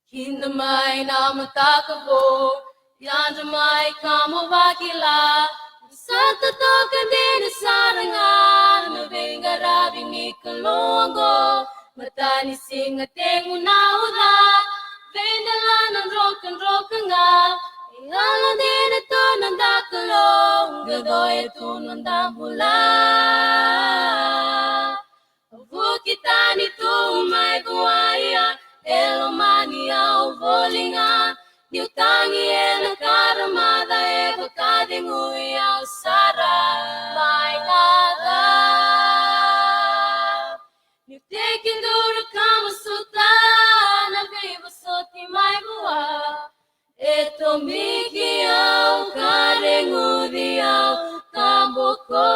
Kida Mai na Mataka Vou, Kida Mai kamo vakila. Santa toka din sarangan, nabenga rabi ni kalongo. Matani singa tengu na uda, vendala ng rokan nga. Ingala din ito ng dakalong, gadoy ito ng dambula. Avu kita nito may buhaya, elomania o volinga. Niutangi ela karamada e bakadinguya usara. Mai nada. Niutekin duro kama suta, na vivo soti mai bua. Eto mikiau karengudiau, kamboko